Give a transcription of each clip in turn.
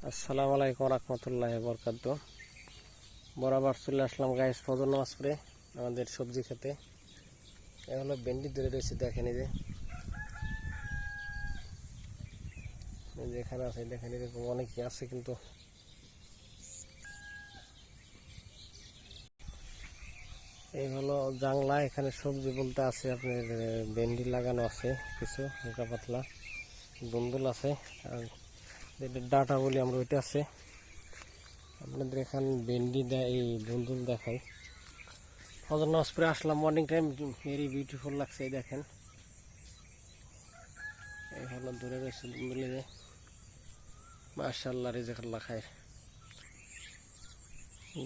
আসসালামু আলাইকুম রহমতুল্লাহি বরকাতুহু। বরাবর চলে আসলাম গাইস ফজর নামাজ পড়ে আমাদের সবজি খেতে। এ হলো ভেন্ডি ধরে রয়েছে, দেখেন এই যে এখানে আছে, দেখেন এরকম অনেকই আছে। কিন্তু এই হলো জাংলা, এখানে সবজি বলতে আছে আপনার ভেন্ডি লাগানো আছে, কিছু হালকা পাতলা দুন্দুল আছে, আর যেটা ডাটা বলি আমরা ওইটা আছে। আপনাদের এখানে ভেন্ডি দেয়, এই দুন্দুল দেখাই। ফজর নামাজ পড়ে আসলাম, মর্নিং টাইম, ভেরি বিউটিফুল লাগছে। এই দেখেন এই হলো দূরে রয়েছে দুন্দুলে, যে মাশাআল্লাহ রিজকাল্লাহ খায়ের।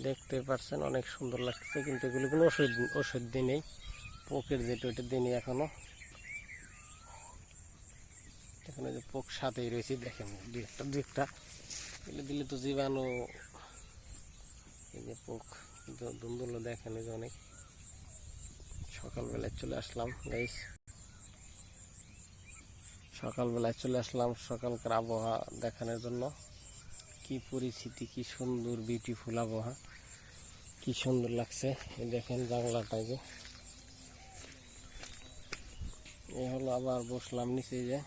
দেখতে পাচ্ছেন অনেক সুন্দর লাগছে, কিন্তু এগুলো কোনো ওষুধ দিয়ে নেই, পোকের যেটা ওইটা দিয়ে নেই এখনো। এখানে যে পোক সাথেই রয়েছে, দেখেন দুই একটা এগুলো দিলে তো জীবাণু, এই যে পোক। কিন্তু দুন্দুলো দেখেন এই যে অনেক। সকালবেলায় চলে আসলাম গাইস, সকালকার আবহাওয়া দেখানোর জন্য। কি পরিস্থিতি, কি সুন্দর বিউটিফুল আবহাওয়া, কি সুন্দর লাগছে। এই দেখেন জানলাটাই, যে এই হলো। আবার বসলাম নিচে, যে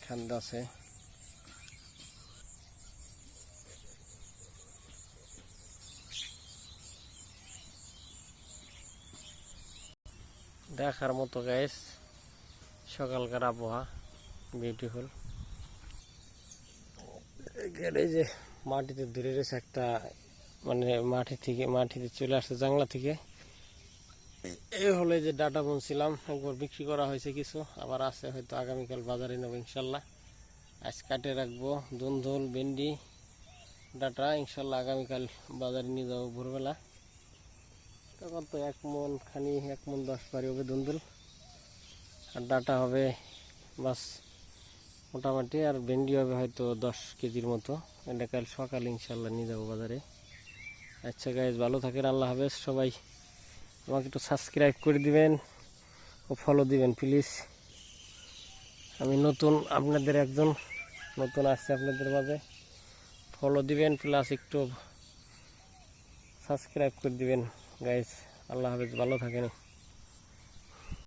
ঠান্ডা আছে। দেখার মতো গাইস সকালকার আবহাওয়া, বিউটিফুল। এই যে মাটিতে ধরে রয়েছে একটা, মানে মাটিতে চলে আসছে জাংলা থেকে। এই হলো যে ডাটা বুনছিলাম, একবার বিক্রি করা হয়েছে কিছু, আবার আছে, হয়তো আগামীকাল বাজারে নেবো ইনশাল্লাহ। আজ কাটে রাখবো দুন্দুল, ভেন্ডি, ডাটা, ইনশাল্লাহ আগামীকাল বাজারে নিয়ে যাবো ভোরবেলা। তখন তো 1 মণ 10 পারি হবে দুন্দুল, আর ডাটা হবে বাস মোটামুটি, আর ভেন্ডি হবে হয়তো 10 কেজির মতো। এটা কাল সকালে ইনশাল্লাহ নিয়ে যাবো বাজারে। আচ্ছা গাইজ, ভালো থাকেন, আল্লাহ হাফেজ। সবাই আমাকে একটু সাবস্ক্রাইব করে দিবেন ও ফলো দিবেন প্লিজ। আমি নতুন, আপনাদের একজন নতুন আসছে আপনাদের মাঝে। ফলো দিবেন প্লাস একটু সাবস্ক্রাইব করে দিবেন গাইজ। আল্লাহ হাফেজ, ভালো থাকেন।